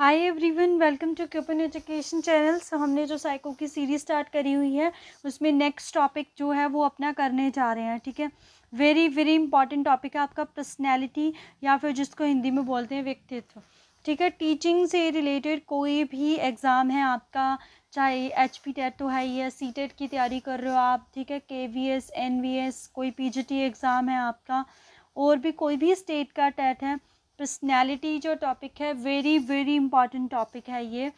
Hi everyone, welcome to क्यूपन education channel. हमने जो psycho की सीरीज स्टार्ट करी हुई है उसमें नेक्स्ट टॉपिक जो है वो अपना करने जा रहे हैं। ठीक है, वेरी वेरी इंपॉर्टेंट टॉपिक है आपका पर्सनैलिटी, या फिर जिसको हिंदी में बोलते हैं व्यक्तित्व। ठीक है, टीचिंग से रिलेटेड कोई भी एग्ज़ाम है आपका, चाहे HP टेट तो है ही है, C टेट की तैयारी कर रहे हो आप, ठीक है, KVS NVS कोई PGT एग्ज़ाम है आपका, और भी कोई भी स्टेट का टेट है, पर्सनैलिटी जो टॉपिक है वेरी वेरी इंपॉर्टेंट टॉपिक है ये।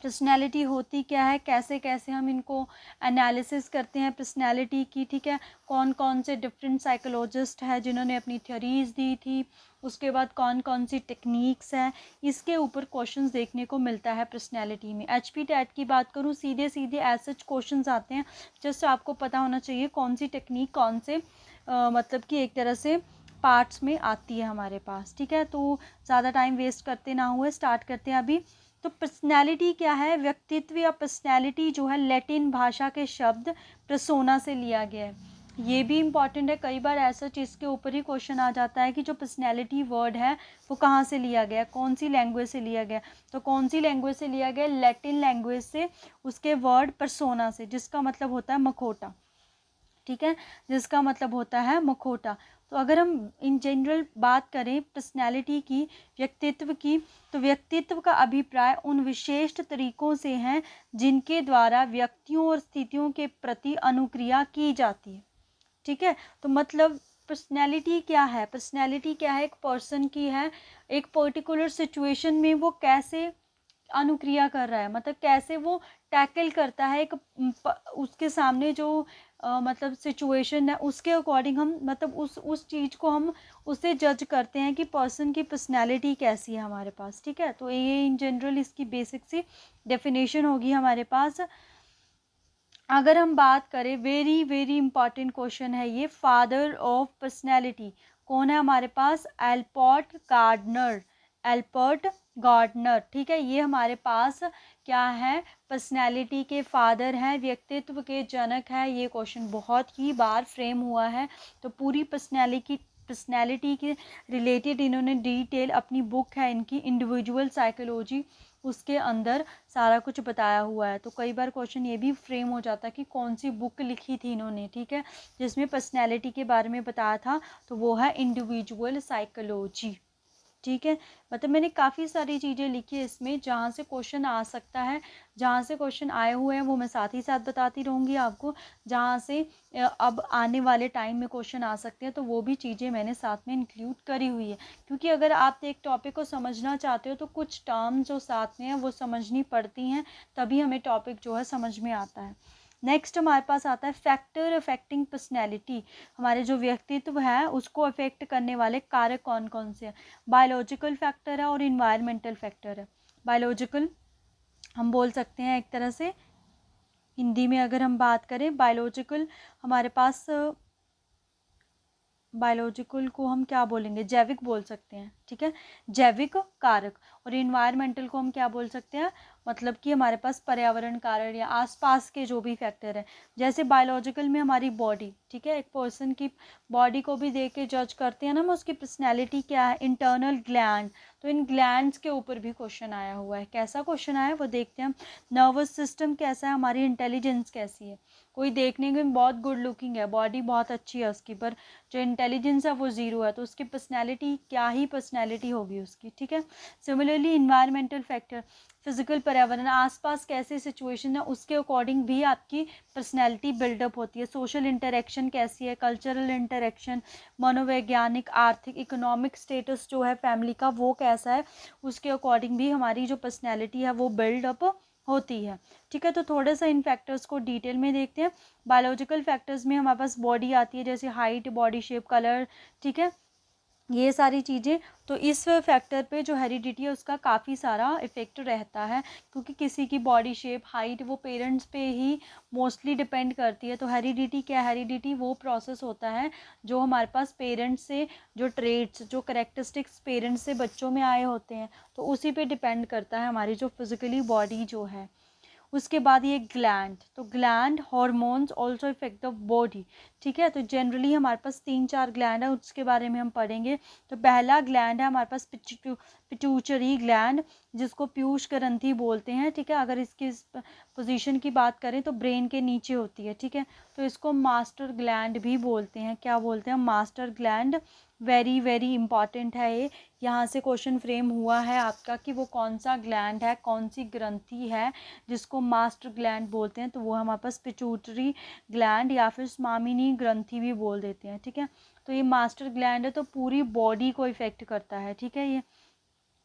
पर्सनैलिटी होती क्या है, कैसे कैसे हम इनको एनालिसिस करते हैं पर्सनैलिटी की। ठीक है, कौन कौन से डिफरेंट साइकोलॉजिस्ट हैं जिन्होंने अपनी थ्योरीज दी थी, उसके बाद कौन कौन सी टेक्निक्स हैं, इसके ऊपर क्वेश्चंस देखने को मिलता है पर्सनैलिटी में। HP टेट की बात करूँ, सीधे सीधे ऐसे क्वेश्चंस आते हैं। जस्ट आपको पता होना चाहिए कौन सी टेक्निक कौन से मतलब कि एक तरह से पार्ट्स में आती है हमारे पास। ठीक है, तो ज़्यादा टाइम वेस्ट करते ना हुए स्टार्ट करते हैं अभी। तो पर्सनैलिटी क्या है, व्यक्तित्व या पर्सनैलिटी जो है लैटिन भाषा के शब्द प्रसोना से लिया गया है। ये भी इम्पॉर्टेंट है, कई बार ऐसा चीज़ के ऊपर ही क्वेश्चन आ जाता है कि जो पर्सनैलिटी वर्ड है वो कहाँ से लिया गया, कौन सी लैंग्वेज से लिया गया। तो कौन सी लैंग्वेज से लिया गया, लैटिन लैंग्वेज से, उसके वर्ड परसोना से, जिसका मतलब होता है मखोटा। ठीक है, जिसका मतलब होता है मखोटा। तो अगर हम इन जनरल बात करें पर्सनैलिटी की, व्यक्तित्व की, तो व्यक्तित्व का अभिप्राय उन विशेष तरीकों से है जिनके द्वारा व्यक्तियों और स्थितियों के प्रति अनुक्रिया की जाती है। ठीक है, तो मतलब पर्सनैलिटी क्या है, पर्सनैलिटी क्या है, एक पर्सन की है, एक पर्टिकुलर सिचुएशन में वो कैसे अनुक्रिया कर रहा है, मतलब कैसे वो टैकल करता है एक उसके सामने जो मतलब सिचुएशन है, उसके अकॉर्डिंग हम मतलब उस चीज़ को हम उससे जज करते हैं कि पर्सन की पर्सनैलिटी कैसी है हमारे पास। ठीक है, तो ये इन जनरल इसकी बेसिक सी डेफिनेशन होगी हमारे पास। अगर हम बात करें, वेरी वेरी इंपॉर्टेंट क्वेश्चन है ये, फादर ऑफ पर्सनैलिटी कौन है हमारे पास, एल्बर्ट गार्डनर, एल्बर्ट गार्डनर। ठीक है, ये हमारे पास क्या है, पर्सनैलिटी के फादर हैं, व्यक्तित्व के जनक हैं। ये क्वेश्चन बहुत ही बार फ्रेम हुआ है। तो पूरी पर्सनैलिटी के रिलेटेड इन्होंने डिटेल अपनी बुक है इनकी इंडिविजुअल साइकोलॉजी, उसके अंदर सारा कुछ बताया हुआ है। तो कई बार क्वेश्चन ये भी फ्रेम हो जाता है कि कौन सी बुक लिखी थी इन्होंने, ठीक है, जिसमें पर्सनैलिटी के बारे में बताया था, तो वो है इंडिविजुअल साइकोलॉजी। ठीक है, मतलब मैंने काफ़ी सारी चीज़ें लिखी है इसमें जहाँ से क्वेश्चन आ सकता है, जहाँ से क्वेश्चन आए हुए हैं वो मैं साथ ही साथ बताती रहूँगी आपको, जहाँ से अब आने वाले टाइम में क्वेश्चन आ सकते हैं, तो वो भी चीज़ें मैंने साथ में इंक्लूड करी हुई है। क्योंकि अगर आप एक टॉपिक को समझना चाहते हो तो कुछ टर्म जो साथ में हैं वो समझनी पड़ती हैं, तभी हमें टॉपिक जो है समझ में आता है। नेक्स्ट हमारे पास आता है फैक्टर अफेक्टिंग पर्सनैलिटी, हमारे जो व्यक्तित्व है उसको अफेक्ट करने वाले कारक कौन कौन से हैं। बायोलॉजिकल फैक्टर है और इन्वायरमेंटल फैक्टर है। बायोलॉजिकल हम बोल सकते हैं एक तरह से, हिंदी में अगर हम बात करें बायोलॉजिकल, हमारे पास बायोलॉजिकल को हम क्या बोलेंगे, जैविक बोल सकते हैं। ठीक है, जैविक कारक। और इन्वायरमेंटल को हम क्या बोल सकते हैं, मतलब कि हमारे पास पर्यावरण कारण या आसपास के जो भी फैक्टर हैं। जैसे बायोलॉजिकल में हमारी बॉडी, ठीक है, एक पर्सन की बॉडी को भी देख के जज करते हैं ना हम उसकी पर्सनैलिटी क्या है, इंटरनल ग्लैंड। तो इन ग्लैंड्स के ऊपर भी क्वेश्चन आया हुआ है। कैसा क्वेश्चन आया है वो देखते हैं हम। नर्वस सिस्टम कैसा है, हमारी इंटेलिजेंस कैसी है। कोई देखने में बहुत गुड लुकिंग है, बॉडी बहुत अच्छी है उसकी, पर जो इंटेलिजेंस है वो ज़ीरो है, तो उसकी पर्सनैलिटी क्या ही पर्सनैलिटी होगी उसकी। ठीक है, सिमिलरली इन्वायरमेंटल फैक्टर, फिजिकल पर्यावरण, आसपास कैसे सिचुएशन है उसके अकॉर्डिंग भी आपकी पर्सनैलिटी बिल्डअप होती है। सोशल इंटरेक्शन कैसी है, कल्चरल इंटरेक्शन, मनोवैज्ञानिक, आर्थिक, इकोनॉमिक स्टेटस जो है फैमिली का वो कैसा है, उसके अकॉर्डिंग भी हमारी जो पर्सनैलिटी है वो बिल्डअप होती है। ठीक है, तो थोड़ा सा इन फैक्टर्स को डिटेल में देखते हैं। बायोलॉजिकल फैक्टर्स में हमारे पास बॉडी आती है, जैसे हाइट, बॉडी शेप, कलर, ठीक है, ये सारी चीज़ें। तो इस फैक्टर पे जो हेरिडिटी है उसका काफ़ी सारा इफ़ेक्ट रहता है, क्योंकि किसी की बॉडी शेप, हाइट वो पेरेंट्स पे ही मोस्टली डिपेंड करती है। तो हेरिडिटी क्या है, हेरिडिटी वो प्रोसेस होता है जो हमारे पास पेरेंट्स से, जो ट्रेड्स, जो करेक्टरिस्टिक्स पेरेंट्स से बच्चों में आए होते हैं, तो उसी पे डिपेंड करता है हमारी जो फिज़िकली बॉडी जो है। उसके बाद ये ग्लैंड, तो gland hormones also effect the body, ठीक है। तो जनरली हमारे पास 3-4 ग्लैंड है, उसके बारे में हम पढ़ेंगे। तो पहला ग्लैंड है हमारे पास पिट्यूटरी ग्लैंड, जिसको पीयूष ग्रंथि बोलते हैं, ठीक है। अगर इसकी पोजीशन की बात करें तो ब्रेन के नीचे होती है, ठीक है। तो इसको मास्टर ग्लैंड भी बोलते हैं, क्या बोलते हैं, master gland. Very very important है ये, यहाँ से क्वेश्चन फ्रेम हुआ है आपका कि वो कौन सा ग्लैंड है, कौन सी ग्रंथि है जिसको मास्टर ग्लैंड बोलते हैं। तो वो हमारे पास पिट्यूटरी ग्लैंड या फिर स्वामिनी ग्रंथि भी बोल देते हैं, ठीक है। तो ये मास्टर ग्लैंड है, तो पूरी बॉडी को इफेक्ट करता है, ठीक है। ये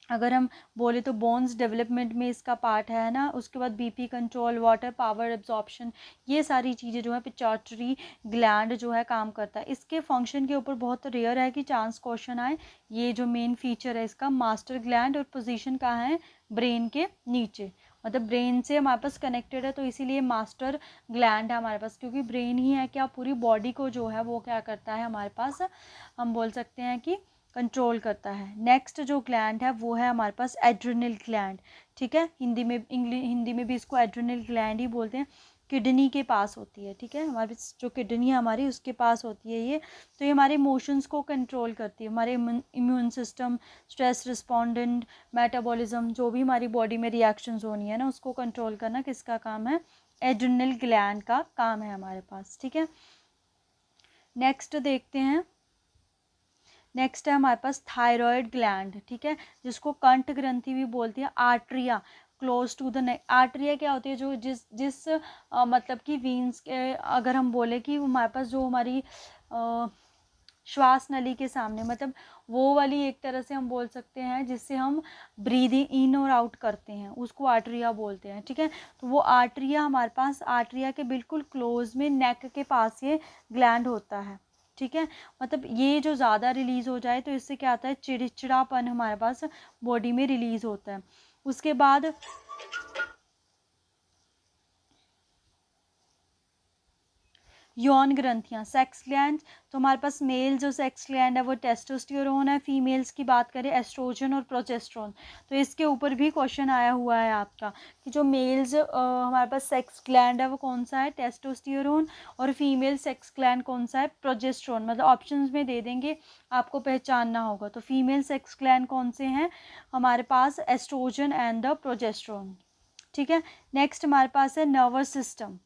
अगर हम बोले तो बोन्स डेवलपमेंट में इसका पार्ट है ना। उसके बाद BP control, water power absorption, ये सारी चीज़ें जो है पिट्यूटरी ग्लैंड जो है काम करता है। इसके फंक्शन के ऊपर बहुत रेयर है कि चांस क्वेश्चन आए। ये जो मेन फीचर है इसका, मास्टर ग्लैंड, और पोजीशन कहाँ है, ब्रेन के नीचे, मतलब ब्रेन से हमारे पास कनेक्टेड है, तो इसीलिए मास्टर ग्लैंड है हमारे पास, क्योंकि ब्रेन ही है क्या पूरी बॉडी को जो है वो क्या करता है हमारे पास, हम बोल सकते हैं कि कंट्रोल करता है। नेक्स्ट जो ग्लैंड है वो है हमारे पास एड्रिनल ग्लैंड, ठीक है। हिंदी में भी इसको एड्रिनल ग्लैंड ही बोलते हैं। किडनी के पास होती है, ठीक है। हमारी जो किडनी है हमारी, उसके पास होती है ये। तो ये हमारे इमोशंस को कंट्रोल करती है, हमारे immune system, stress respondent, metabolism, जो भी हमारी बॉडी में रिएक्शंस होनी है ना, उसको कंट्रोल करना किसका काम है, एड्रिनल ग्लैंड का काम है हमारे पास, ठीक है। नेक्स्ट देखते हैं, नेक्स्ट है हमारे पास थायराइड ग्लैंड, ठीक है, जिसको कंठ ग्रंथि भी बोलती है। आर्ट्रिया क्लोज टू द नेक, आर्ट्रिया क्या होती है, जो जिस मतलब कि वीन्स के, अगर हम बोले कि हमारे पास जो हमारी श्वास नली के सामने, मतलब वो वाली एक तरह से हम बोल सकते हैं जिससे हम ब्रीदिंग इन और आउट करते हैं, उसको आर्ट्रिया बोलते हैं, ठीक है। तो वो आर्ट्रिया हमारे पास, आर्ट्रिया के बिल्कुल क्लोज में नेक के पास ये ग्लैंड होता है, ठीक है। मतलब ये जो ज़्यादा रिलीज़ हो जाए तो इससे क्या आता है, चिड़चिड़ापन हमारे पास बॉडी में रिलीज़ होता है। उसके बाद यौन ग्रंथियाँ, सेक्स ग्लैंड, तो हमारे पास मेल जो सेक्स ग्लैंड है वो टेस्टोस्टेरोन है, फीमेल्स की बात करें एस्ट्रोजन और प्रोजेस्ट्रॉन। तो इसके ऊपर भी क्वेश्चन आया हुआ है आपका कि जो मेल्स हमारे पास सेक्स ग्लैंड है वो कौन सा है, टेस्टोस्टेरोन, और फीमेल सेक्स ग्लैंड कौन सा है, प्रोजेस्ट्रॉन। मतलब ऑप्शंस में दे देंगे, आपको पहचानना होगा। तो फीमेल सेक्स ग्लैंड कौन से हैं हमारे पास, एस्ट्रोजन एंड द प्रोजेस्ट्रॉन, ठीक है। नेक्स्ट हमारे पास है नर्वस सिस्टम,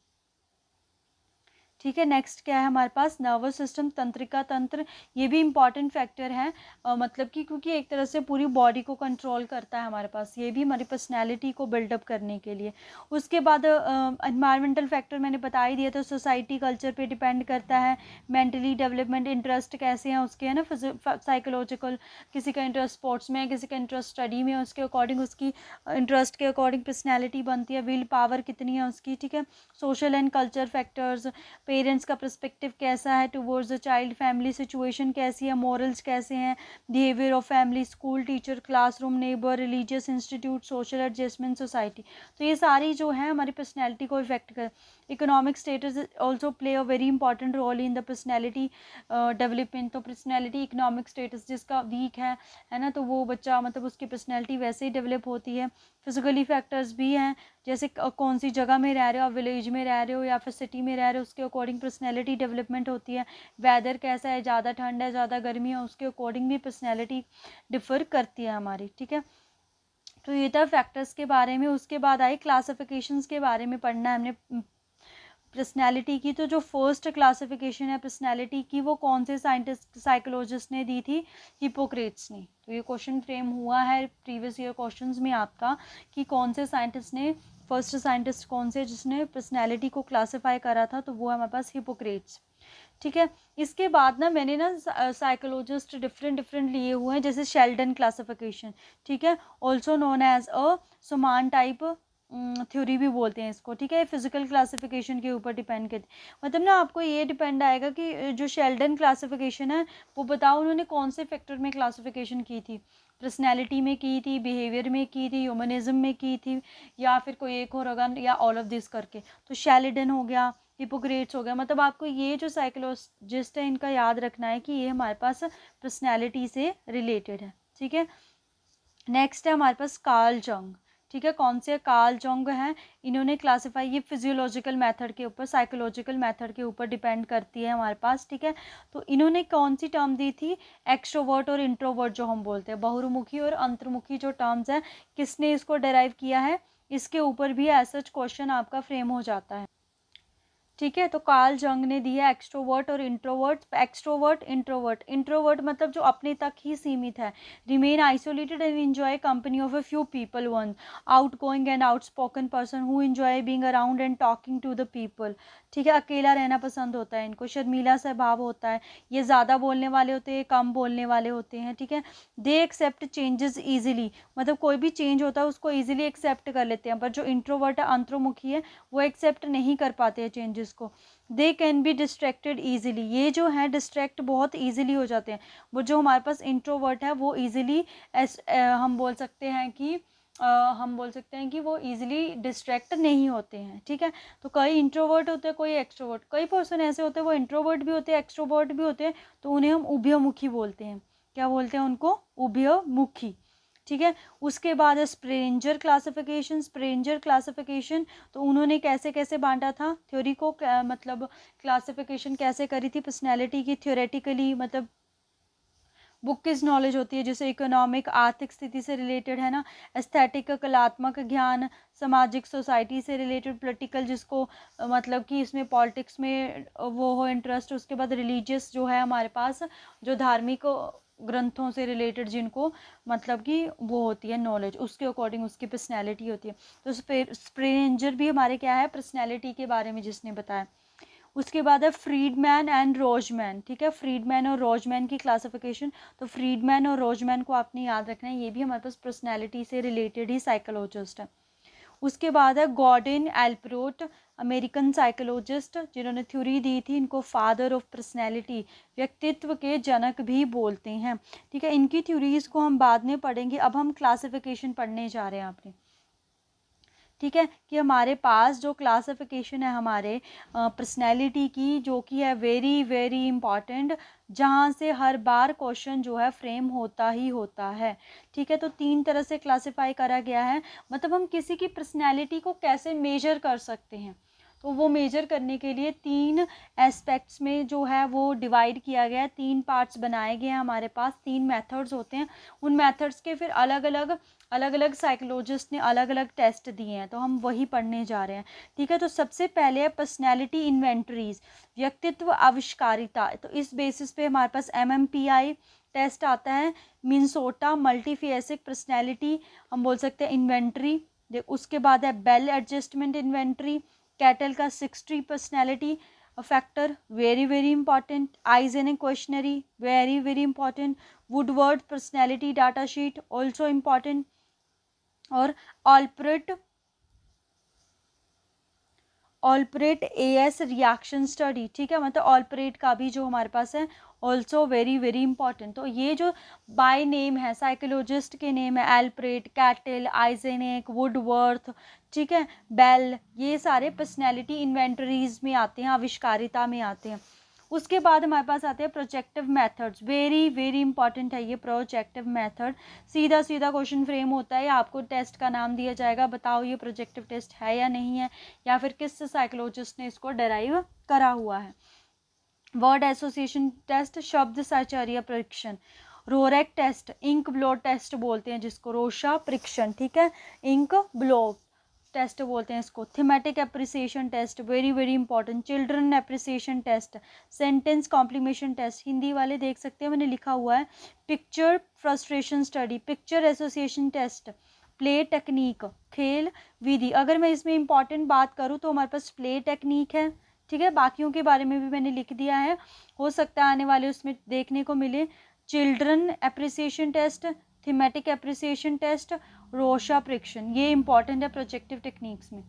ठीक है। नेक्स्ट क्या है हमारे पास, नर्वस सिस्टम, तंत्रिका तंत्र, ये भी इम्पॉर्टेंट फैक्टर है, मतलब कि क्योंकि एक तरह से पूरी बॉडी को कंट्रोल करता है हमारे पास, ये भी हमारी पर्सनैलिटी को बिल्डअप करने के लिए। उसके बाद एनवायरमेंटल फैक्टर मैंने बता ही दिया था, सोसाइटी कल्चर पे डिपेंड करता है, मेंटली डेवलपमेंट, इंटरेस्ट कैसे हैं उसके, है ना, साइकोलॉजिकल, किसी का इंटरेस्ट स्पोर्ट्स में है, किसी का इंटरेस्ट स्टडी में है, उसके अकॉर्डिंग उसकी इंटरेस्ट के अकॉर्डिंग पर्सनैलिटी बनती है, विल पावर कितनी है उसकी, ठीक है। Social and culture factors, parents का पर्सपेक्टिव कैसा है towards the child, family situation कैसी है, मॉरल्स कैसे हैं, behaviour of family, school teacher, classroom, neighbour, religious institute, social adjustment, society. तो ये सारी जो है हमारी पर्सनैलिटी को इफेक्ट कर। Economic status also play a very important role in the personality development. तो पर्सनैलिटी इकोनॉमिक स्टेटस जिसका वीक है ना, तो वो बच्चा मतलब उसकी पर्सनैलिटी वैसे ही डेवलप होती है। फिजिकली फैक्टर्स भी हैं, जैसे कौन सी जगह में रह रहे हो आप, विलेज में रह रहे हो या फिर सिटी में रह रहे हो, उसके अकॉर्डिंग पर्सनैलिटी डेवलपमेंट होती है। वेदर कैसा है, ज़्यादा ठंड है, ज़्यादा गर्मी है, उसके अकॉर्डिंग भी पर्सनैलिटी डिफर करती है हमारी, ठीक है। तो ये था फैक्टर्स के बारे में। उसके बाद आई क्लासिफिकेशंस के बारे में पढ़ना है हमने पर्सनैलिटी की। तो जो फर्स्ट क्लासिफिकेशन है पर्सनैलिटी की वो कौन से साइंटिस्ट साइकोलॉजिस्ट ने दी थी, हिपोक्रेट्स ने। तो ये क्वेश्चन फ्रेम हुआ है प्रीवियस ईयर क्वेश्चंस में आपका कि कौन से साइंटिस्ट ने, फर्स्ट साइंटिस्ट कौन से जिसने पर्सनैलिटी को क्लासीफाई करा था, तो वो है हमारे पास हिपोक्रेट्स, ठीक है। इसके बाद ना मैंने ना साइकोलॉजिस्ट डिफरेंट लिए हुए हैं, जैसे शेल्डन क्लासिफिकेशन, ठीक है, also known as a somatotype theory भी बोलते हैं इसको, ठीक है। फिजिकल क्लासिफिकेशन के ऊपर डिपेंड करती, मतलब ना आपको ये डिपेंड आएगा कि जो शेल्डन क्लासिफिकेशन है वो बताओ उन्होंने कौन से फैक्टर में क्लासिफिकेशन की थी, पर्सनैलिटी में की थी, बिहेवियर में की थी, ह्यूमनिज्म में की थी, या फिर कोई एक और होगा, या ऑल ऑफ दिस करके। तो शेल्डन हो गया, हिपोक्रेट्स हो गया, मतलब आपको ये जो साइकोलॉजिस्ट है इनका याद रखना है कि ये हमारे पास पर्सनैलिटी से रिलेटेड है, ठीक है। नेक्स्ट है हमारे पास कार्ल जंग, ठीक है। कौन से कार्ल जंग हैं, इन्होंने क्लासीफाई, ये फिजियोलॉजिकल मेथड के ऊपर, साइकोलॉजिकल मेथड के ऊपर डिपेंड करती है हमारे पास, ठीक है। तो इन्होंने कौन सी टर्म दी थी, एक्सट्रोवर्ट और इंट्रोवर्ट जो हम बोलते हैं, बहुमुखी और अंतर्मुखी जो टर्म्स हैं, किसने इसको डेराइव किया है, इसके ऊपर भी ऐसा क्वेश्चन आपका फ्रेम हो जाता है, ठीक है। तो कार्ल जंग ने दिया एक्सट्रोवर्ट और इंट्रोवर्ट। एक्सट्रोवर्ट, इंट्रोवर्ट, इंट्रोवर्ट मतलब जो अपने तक ही सीमित है, remain isolated and enjoy company of a few people, one outgoing and outspoken person who enjoy being around and talking to the people, ठीक है। अकेला रहना पसंद होता है इनको, शर्मीला स्वभाव होता है, ये ज़्यादा बोलने वाले होते हैं, कम बोलने वाले होते हैं, ठीक है। दे एक्सेप्ट चेंजेस ईजिली, मतलब कोई भी चेंज होता है उसको ईजिली एक्सेप्ट कर लेते हैं, पर जो इंट्रोवर्ट है, अंतर्मुखी है, वो एक्सेप्ट नहीं कर पाते हैं चेंजेस को। They can be distracted easily, ये जो है डिस्ट्रैक्ट बहुत ईजिली हो जाते हैं। वो जो हमारे पास इंट्रोवर्ट है वो ईजिली हम बोल सकते हैं कि वो ईजिली डिस्ट्रैक्ट नहीं होते हैं, ठीक है। तो कई इंट्रोवर्ट होते हैं, कोई एक्सट्रोवर्ट, कई पर्सन ऐसे होते हैं वो इंट्रोवर्ट भी होते हैं, एक्सट्रोवर्ट भी होते हैं, तो उन्हें हम उभयमुखी बोलते हैं। क्या बोलते हैं उनको, उभयमुखी, ठीक है। उसके बाद स्प्रेंजर क्लासिफिकेशन, स्प्रेंजर क्लासिफिकेशन, तो उन्होंने कैसे कैसे बांटा था थ्योरी को, मतलब क्लासिफिकेशन कैसे करी थी पर्सनैलिटी की, थ्योरेटिकली, मतलब बुक किस नॉलेज होती है, जैसे इकोनॉमिक, आर्थिक स्थिति से रिलेटेड है ना, एस्थेटिक कलात्मक ज्ञान, सामाजिक सोसाइटी से रिलेटेड, पॉलिटिकल जिसको मतलब कि इसमें पॉलिटिक्स में वो हो इंटरेस्ट, उसके बाद रिलीजियस जो है हमारे पास, जो धार्मिक ग्रंथों से रिलेटेड जिनको मतलब कि वो होती है नॉलेज, उसके अकॉर्डिंग उसकी पर्सनैलिटी होती है। तो स्प्रेंजर भी हमारे क्या है, पर्सनैलिटी के बारे में जिसने बताया। उसके बाद है फ्रीडमैन एंड रोजमैन, ठीक है, फ्रीडमैन और रोजमैन की क्लासिफिकेशन। तो फ्रीडमैन और रोजमैन को आपने याद रखना है, ये भी हमारे पास पर्सनैलिटी से रिलेटेड ही साइकोलॉजिस्ट है। उसके बाद है गॉर्डन एल्परोट, अमेरिकन साइकोलॉजिस्ट, जिन्होंने थ्योरी दी थी, इनको फादर ऑफ पर्सनैलिटी, व्यक्तित्व के जनक भी बोलते हैं, ठीक है। इनकी थ्योरीज को हम बाद में पढ़ेंगे, अब हम क्लासिफिकेशन पढ़ने जा रहे हैं आपने, ठीक है। कि हमारे पास जो क्लासिफिकेशन है हमारे पर्सनैलिटी की, जो कि है वेरी वेरी इंपॉर्टेंट, जहाँ से हर बार क्वेश्चन जो है फ्रेम होता ही होता है, ठीक है। तो 3 तरह से क्लासिफाई करा गया है, मतलब हम किसी की पर्सनैलिटी को कैसे मेजर कर सकते हैं, तो वो मेजर करने के लिए 3 एस्पेक्ट्स में जो है वो डिवाइड किया गया है, 3 पार्ट्स बनाए गए हैं हमारे पास, 3 मेथड्स होते हैं। उन मेथड्स के फिर अलग अलग साइकोलॉजिस्ट ने अलग अलग टेस्ट दिए हैं, तो हम वही पढ़ने जा रहे हैं, ठीक है। तो सबसे पहले है पर्सनैलिटी इन्वेंटरीज, व्यक्तित्व आविष्कारिता। तो इस बेसिस पे हमारे पास MMPI टेस्ट आता है, मिनेसोटा मल्टीफेसिक पर्सनैलिटी हम बोल सकते हैं इन्वेंटरी। उसके बाद है बेल एडजस्टमेंट इन्वेंटरी, कैटल का 60 personality factor, very very important, Eysenck questionnaire, very very important, Woodworth personality data sheet, also important, और ऑल्परेट AS रिएक्शन स्टडी, ठीक है। मतलब ऑल्परेट का भी जो हमारे पास है ऑल्सो वेरी वेरी इंपॉर्टेंट। तो ये जो बाय नेम है, साइकोलॉजिस्ट के नेम है, एल्परेट, कैटल, आइजेनिक, वुडवर्थ, ठीक है, बेल, ये सारे पर्सनैलिटी इन्वेंटरीज में आते हैं, आविष्कारिता में आते हैं। उसके बाद हमारे पास आते हैं projective methods, very very important है ये प्रोजेक्टिव मेथड। सीधा सीधा क्वेश्चन फ्रेम होता है, आपको टेस्ट का नाम दिया जाएगा, बताओ ये प्रोजेक्टिव टेस्ट है या नहीं है, या फिर किस साइकोलॉजिस्ट ने इसको डेराइव करा हुआ है। वर्ड एसोसिएशन टेस्ट, शब्द साहचर्य परीक्षण, रोरेक टेस्ट, इंक ब्लो टेस्ट बोलते हैं जिसको, रोशा परीक्षण, ठीक है, इंक ब्लो टेस्ट बोलते हैं इसको। Thematic appreciation test, very very important. Children appreciation test, sentence completion test, Hindi वाले देख सकते हैं मैंने लिखा हुआ है। Picture frustration study, picture association test, play technique, खेल विधि। अगर मैं इसमें इंपॉर्टेंट बात करूँ तो हमारे पास प्ले टेक्निक है, ठीक है, बाकियों के बारे में भी मैंने लिख दिया है, हो सकता है आने वाले उसमें देखने को मिले। Children appreciation test, thematic appreciation test, Rorschach परीक्षण, ये इंपॉर्टेंट है प्रोजेक्टिव टेक्निक्स में।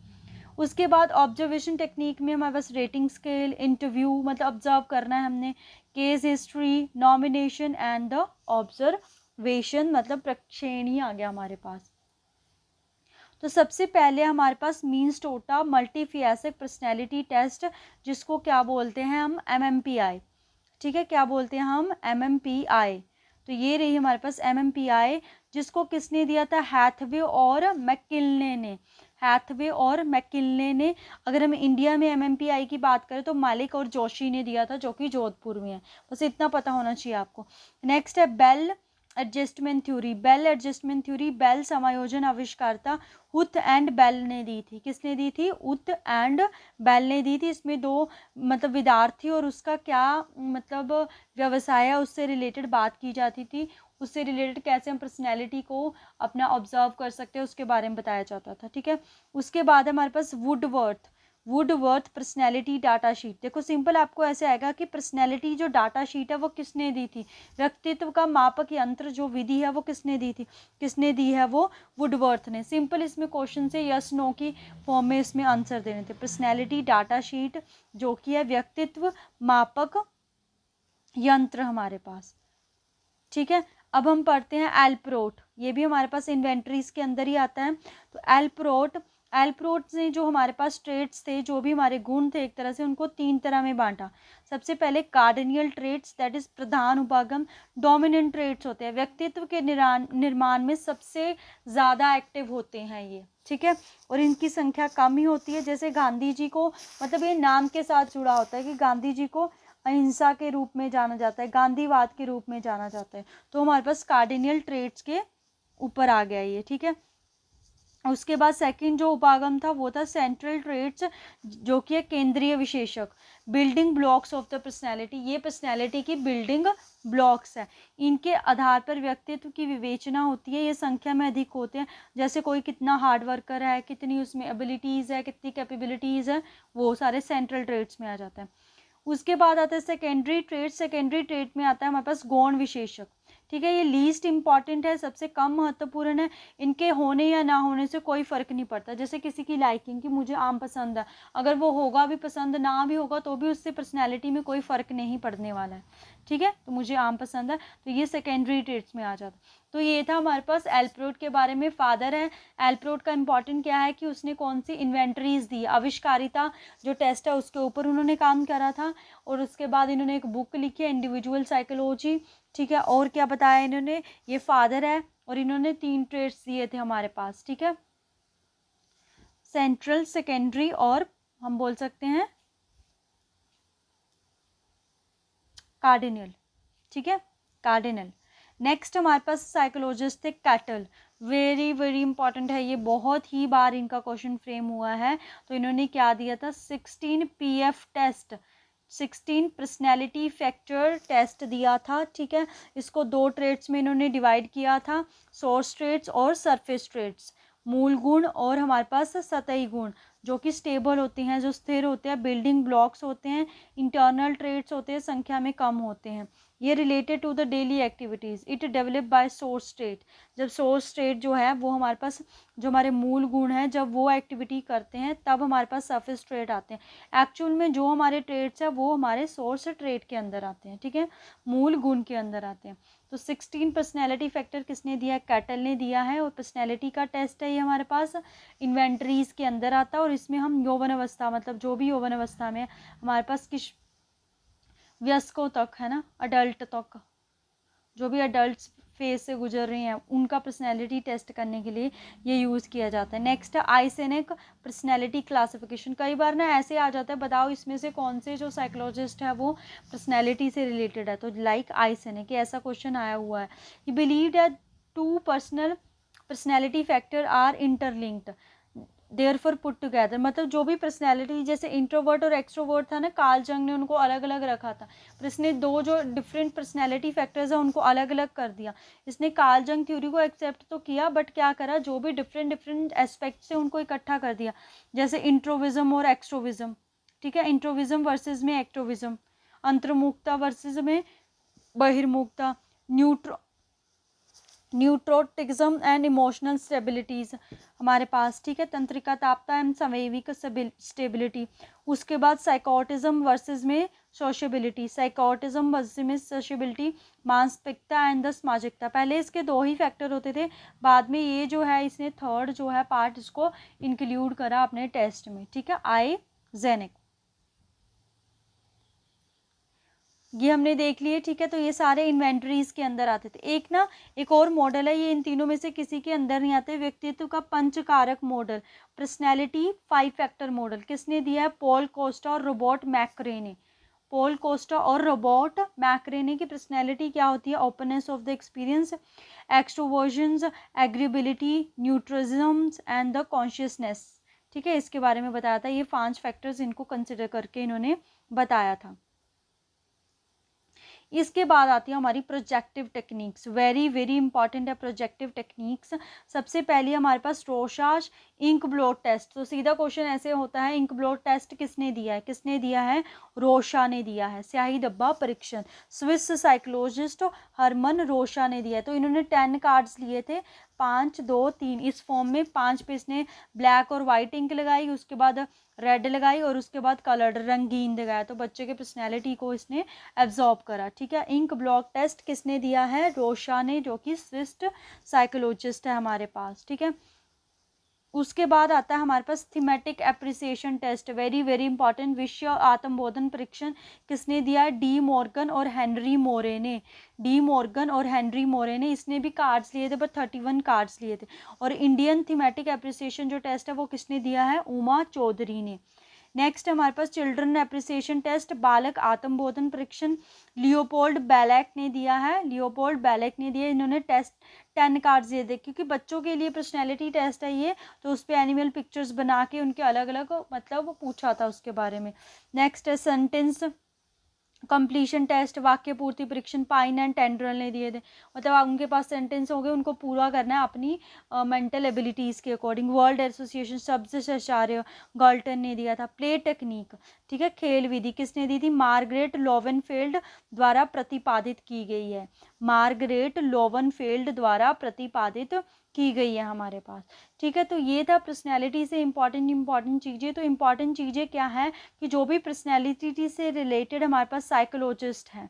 उसके बाद ऑब्जर्वेशन टेक्निक में हमारे पास रेटिंग स्केल, इंटरव्यू, मतलब ऑब्जर्व करना है हमने, case history, nomination and the observation, मतलब प्रक्षेणी आ गया हमारे पास। तो सबसे पहले हमारे पास मिनेसोटा मल्टीफेसिक पर्सनैलिटी टेस्ट, जिसको क्या बोलते हैं हम, MMPI, ठीक है, क्या बोलते हैं हम, MMPI। तो ये रही हमारे पास MMPI, जिसको किसने दिया था, हैथवे और मैकिलने ने, हैथवे और मैकिलने ने। अगर हम इंडिया में MMPI की बात करें तो मालिक और जोशी ने दिया था, जो कि जोधपुर में है। बस इतना पता होना चाहिए आपको। नेक्स्ट है Bell adjustment theory. Bell adjustment theory Bell समायोजन आविष्कारता हुथ एंड बेल ने दी थी। किसने दी थी, हुथ एंड बेल ने दी थी। इसमें दो मतलब विद्यार्थी और उसका क्या मतलब व्यवसाय है उससे रिलेटेड बात की जाती थी, उससे रिलेटेड कैसे हम पर्सनैलिटी को अपना ऑब्जर्व कर सकते हैं उसके बारे में बताया जाता था, ठीक है। उसके बाद हमारे पास वुडवर्थ पर्सनैलिटी डाटा शीट। देखो सिंपल आपको ऐसे आएगा कि पर्सनैलिटी जो डाटा शीट है वो किसने दी थी, व्यक्तित्व का मापक यंत्र जो विधि है वो किसने दी थी, किसने दी है, वो वुडवर्थ ने। सिंपल इसमें क्वेश्चन से यस नो की फॉर्म में इसमें आंसर देने थे। पर्सनैलिटी डाटा शीट जो कि है व्यक्तित्व मापक यंत्र हमारे पास, ठीक है। अब हम पढ़ते हैं एल्प्रोट, ये भी हमारे पास इन्वेंटरीज के अंदर ही आता है। तो एल्प्रोट ने जो हमारे पास ट्रेड्स थे, जो भी हमारे गुण थे, एक तरह से उनको 3 तरह में बांटा। सबसे पहले कार्डिनियल ट्रेड्स, दैट इज प्रधान उपागम। डोमिनेंट ट्रेड्स होते हैं, व्यक्तित्व के निर्माण में सबसे ज़्यादा एक्टिव होते हैं ये, ठीक है, और इनकी संख्या कम ही होती है। जैसे गांधी जी को, मतलब ये नाम के साथ जुड़ा होता है कि गांधी जी को अहिंसा के रूप में जाना जाता है, गांधीवाद के रूप में जाना जाता है। तो हमारे पास कार्डिनियल ट्रेड्स के ऊपर आ गया ये, ठीक है। उसके बाद सेकंड जो उपागम था वो था सेंट्रल ट्रेड्स, जो कि है केंद्रीय विशेषक। Building blocks of the personality, ये पर्सनैलिटी की बिल्डिंग ब्लॉक्स है। इनके आधार पर व्यक्तित्व की विवेचना होती है, ये संख्या में अधिक होते हैं। जैसे कोई कितना हार्ड वर्कर है, कितनी उसमें एबिलिटीज़ है, कितनी कैपेबिलिटीज़ है, वो सारे सेंट्रल ट्रेड्स में आ जाता है। उसके बाद आता है सेकेंडरी ट्रेड। सेकेंडरी ट्रेड में आता है हमारे पास गौण विशेषक, ठीक है। ये लीस्ट इंपॉर्टेंट है, सबसे कम महत्वपूर्ण है। इनके होने या ना होने से कोई फ़र्क नहीं पड़ता। जैसे किसी की लाइकिंग कि मुझे आम पसंद है, अगर वो होगा भी पसंद, ना भी होगा तो भी उससे पर्सनैलिटी में कोई फ़र्क नहीं पड़ने वाला है, ठीक है। तो मुझे आम पसंद है, तो ये सेकेंडरी ट्रेड्स में आ जाता है। तो ये था हमारे पास एल्प्रोट के बारे में। फादर है एल्प्रोट का इम्पॉर्टेंट क्या है कि उसने कौन सी इन्वेंटरीज दी, आविष्कारिता जो टेस्ट है उसके ऊपर उन्होंने काम करा था। और उसके बाद इन्होंने एक बुक लिखी है इंडिविजुअल साइकोलॉजी, ठीक है। और क्या बताया इन्होंने, ये फादर है और इन्होंने 3 ट्रेड्स दिए थे हमारे पास, ठीक है, सेंट्रल, सेकेंडरी और हम बोल सकते हैं कार्डिनल, ठीक है, कार्डिनल। नेक्स्ट हमारे पास साइकोलॉजिस्ट थे कैटल। वेरी वेरी इंपॉर्टेंट है ये, बहुत ही बार इनका क्वेश्चन फ्रेम हुआ है। तो इन्होंने क्या दिया था, 16 PF test, 16 personality factor test दिया था, ठीक है। इसको 2 ट्रेड्स में इन्होंने डिवाइड किया था, सोर्स ट्रेड्स और सरफेस ट्रेड्स। मूल गुण और हमारे पास सतही गुण जो कि स्टेबल होते हैं, जो स्थिर होते हैं, बिल्डिंग ब्लॉक्स होते हैं। इंटरनल ट्रेड्स होते हैं, संख्या में कम होते हैं। ये related to the daily activities, it develop by source state. जब सोर्स स्टेट जो है वो हमारे पास, जो हमारे मूल गुण हैं, जब वो एक्टिविटी करते हैं तब हमारे पास सरफेस ट्रेड आते हैं। एक्चुअल में जो हमारे ट्रेड्स हैं वो हमारे सोर्स ट्रेड के अंदर आते हैं, ठीक है, मूल गुण के अंदर आते हैं। तो 16 पर्सनैलिटी फैक्टर किसने दिया है, कैटल ने दिया है। और पर्सनैलिटी का टेस्ट है ये हमारे पास इन्वेंटरीज के अंदर आता है। और इसमें हम यौवन अवस्था, मतलब जो भी यौवन अवस्था में हमारे पास किस वयस्कों तक है ना, अडल्ट तक, जो भी अडल्ट फेज से गुजर रहे हैं उनका पर्सनैलिटी टेस्ट करने के लिए ये यूज़ किया जाता है। नेक्स्ट है आइसेनिक पर्सनैलिटी क्लासिफिकेशन। कई बार ना ऐसे आ जाता है, बताओ इसमें से कौन से जो साइकोलॉजिस्ट है वो पर्सनैलिटी से रिलेटेड है। तो लाइक आइसेनिक, ऐसा क्वेश्चन आया हुआ है। He believe that 2 personality factor are interlinked therefore put together. मतलब जो भी पर्सनैलिटी, जैसे इंट्रोवर्ट और एक्सट्रोवर्ट था ना, कार्ल जंग ने उनको अलग अलग रखा था, पर इसने 2 जो डिफरेंट पर्सनैलिटी फैक्टर्स हैं उनको अलग अलग कर दिया। इसने कार्ल जंग थ्योरी को एक्सेप्ट तो किया, बट क्या करा, जो भी डिफरेंट एस्पेक्ट से उनको इकट्ठा कर दिया। जैसे इंट्रोविज्म और एक्सट्रोविज्म, ठीक है, इंट्रोविज्म वर्सेज में एक्ट्रोविज्म, अंतर्मुखता वर्सेज में बहिर्मुखता, न्यूट्रोटिज्म एंड इमोशनल स्टेबिलिटीज़ हमारे पास, ठीक है, तंत्रिका तापता एंड संवेगिक स्टेबिलिटी। उसके बाद साइकोटिज्म वर्सेस में सोशेबिलिटी, साइकोटिज्म वर्सेस में सोशेबिलिटी, मानसिकता एंड द सामाजिकता। पहले इसके 2 ही फैक्टर होते थे, बाद में ये जो है इसने थर्ड जो है पार्ट इसको इंक्लूड करा अपने टेस्ट में, ठीक है, आइजेनिक। ये हमने देख लिए, ठीक है। तो ये सारे इन्वेंटरीज के अंदर आते थे। एक और मॉडल है, ये इन तीनों में से किसी के अंदर नहीं आते, व्यक्तित्व का पंचकारक मॉडल, पर्सनैलिटी 5 फैक्टर मॉडल। किसने दिया है? पॉल कोस्टा और रॉबर्ट मैकरे ने। पॉल कोस्टा और रॉबर्ट मैकरे ने की पर्सनैलिटी क्या होती है? Openness of the experience, extroversions, agreeability, neuroticisms and the consciousness, ठीक है। इसके बारे में बताया था, ये 5 फैक्टर्स इनको कंसिडर करके इन्होंने बताया था। इसके बाद आती है हमारी projective techniques. Very very important है प्रोजेक्टिव टेक्निक्स। सबसे पहले हमारे पास रोशाश इंक ब्लॉट टेस्ट। तो सीधा क्वेश्चन ऐसे होता है, इंक ब्लॉट टेस्ट किसने दिया है? किसने दिया है? रोशा ने दिया है। स्याही डब्बा परीक्षण, स्विस साइकोलॉजिस्ट हरमन रोशा ने दिया है। तो इन्होंने 10 कार्ड्स लिए थे, 5 2 3 इस फॉर्म में। 5 पे इसने ब्लैक और वाइट इंक लगाई, उसके बाद रेड लगाई और उसके बाद कलर्ड रंगीन लगाया। तो बच्चे के पर्सनैलिटी को इसने एब्जॉर्ब करा, ठीक है। इंक ब्लॉक टेस्ट किसने दिया है? रोशा ने, जो कि स्विस साइकोलॉजिस्ट है हमारे पास, ठीक है। उसके बाद आता है हमारे पास thematic appreciation test. Very very important. विषय आत्मबोधन परीक्षण किसने दिया है? डी मॉर्गन और हेनरी मोरे ने। डी मॉर्गन और हेनरी मोरे ने, इसने भी कार्ड्स लिए थे पर 31 कार्ड्स लिए थे। और इंडियन थीमेटिक एप्रिसिएशन जो टेस्ट है वो किसने दिया है? उमा चौधरी ने। नेक्स्ट हमारे पास चिल्ड्रन एप्रिसिएशन टेस्ट, बालक आत्मबोधन परीक्षण, लियोपोल्ड बैलेक ने दिया है। लियोपोल्ड बैलेक ने दिया। इन्होंने टेस्ट 10 कार्ड्स दिए थे, क्योंकि बच्चों के लिए पर्सनैलिटी टेस्ट है ये, तो उस पर एनिमल पिक्चर्स बना के उनके अलग अलग मतलब पूछा था उसके बारे में। नेक्स्ट है सेंटेंस कंप्लीशन टेस्ट, वाक्य पूर्ति परीक्षण, पाइन एंड टेंड्रल ने दिए थे। मतलब उनके पास सेंटेंस हो गए, उनको पूरा करना है अपनी मेंटल एबिलिटीज़ के अकॉर्डिंग। वर्ल्ड एसोसिएशन शब्दाचार्य गाल्टन ने दिया था। प्ले टेक्निक, ठीक है, खेल विधि किसने दी थी? मार्गरेट लोवेनफील्ड द्वारा प्रतिपादित की गई है। मार्गरेट लोवेनफील्ड द्वारा प्रतिपादित की गई है हमारे पास, ठीक है। तो ये था पर्सनैलिटी से इंपॉर्टेंट चीज़ें। तो इंपॉर्टेंट चीज़ें क्या है कि जो भी पर्सनैलिटी से रिलेटेड हमारे पास साइकोलॉजिस्ट हैं,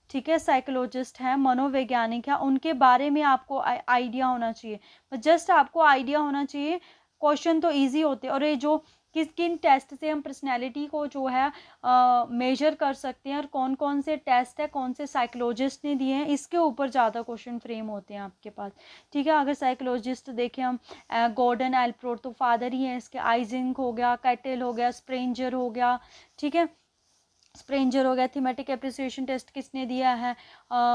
ठीक है, साइकोलॉजिस्ट हैं, मनोवैज्ञानिक हैं, उनके बारे में आपको आइडिया होना चाहिए। जस्ट आपको आइडिया होना चाहिए। क्वेश्चन तो इजी होते हैं, और ये जो किन टेस्ट से हम पर्सनैलिटी को जो है मेजर कर सकते हैं, और कौन कौन से टेस्ट है, कौन से साइकोलॉजिस्ट ने दिए हैं, इसके ऊपर ज़्यादा क्वेश्चन फ्रेम होते हैं आपके पास, ठीक है। अगर साइकोलॉजिस्ट देखें हम, गॉर्डन एल्प्रोट तो फादर ही हैं इसके, आइजिंक हो गया, कैटल हो गया, स्प्रेंजर हो गया, ठीक है, स्प्रेंजर हो गया। थीमेटिक एप्रिसिएशन टेस्ट किसने दिया है?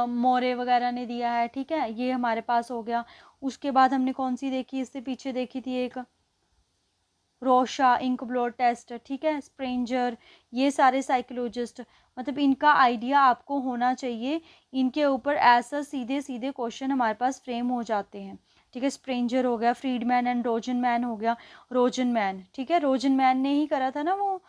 मोरे वगैरह ने दिया है, ठीक है, ये हमारे पास हो गया। उसके बाद हमने कौन सी देखी? इससे पीछे देखी थी एक रोशा इंक ब्लॉट टेस्ट, ठीक है, स्प्रेंजर, ये सारे साइकोलॉजिस्ट, मतलब इनका आइडिया आपको होना चाहिए। इनके ऊपर ऐसा सीधे सीधे क्वेश्चन हमारे पास फ्रेम हो जाते हैं, ठीक है। स्प्रेंजर हो गया, फ्रीडमैन एंड रोजनमैन हो गया, रोजनमैन, ठीक है, रोजनमैन ने ही करा था ना वो,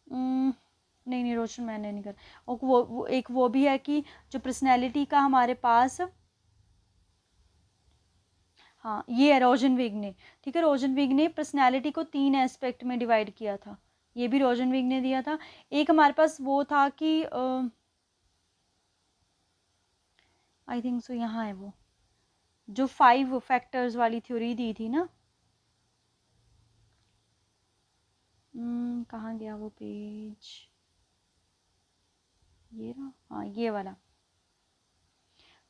नहीं रोशनमैन ने नहीं करा। और वो एक वो भी है कि जो पर्सनैलिटी का हमारे पास, हाँ ये है रोजनविग ने, ठीक है, रोजनविग ने पर्सनैलिटी को 3 एस्पेक्ट में डिवाइड किया था, ये भी रोजनविग ने दिया था। एक हमारे पास वो था कि आई थिंक सो यहाँ है वो, जो 5 फैक्टर्स वाली थ्योरी दी थी ना, कहाँ गया वो पेज, ये रहा, हाँ ये वाला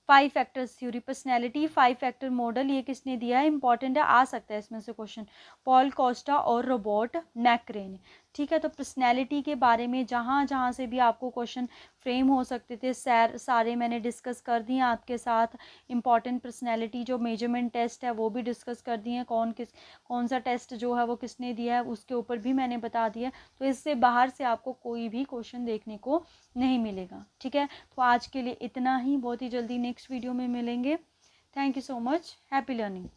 5 factors theory, personality 5 factor model, ये किसने दिया है? इंपॉर्टेंट है, आ सकता है इसमें से क्वेश्चन, पॉल कोस्टा और रॉबर्ट मैकरे ने, ठीक है। तो पर्सनैलिटी के बारे में जहाँ जहाँ से भी आपको क्वेश्चन फ्रेम हो सकते थे सारे मैंने डिस्कस कर दिए आपके साथ। इंपॉर्टेंट पर्सनैलिटी जो मेजरमेंट टेस्ट है वो भी डिस्कस कर दिए, कौन सा टेस्ट जो है वो किसने दिया है उसके ऊपर भी मैंने बता दिया। तो इससे बाहर से आपको कोई भी क्वेश्चन देखने को नहीं मिलेगा, ठीक है। तो आज के लिए इतना ही, बहुत ही जल्दी नेक्स्ट वीडियो में मिलेंगे। Thank you so much, happy learning.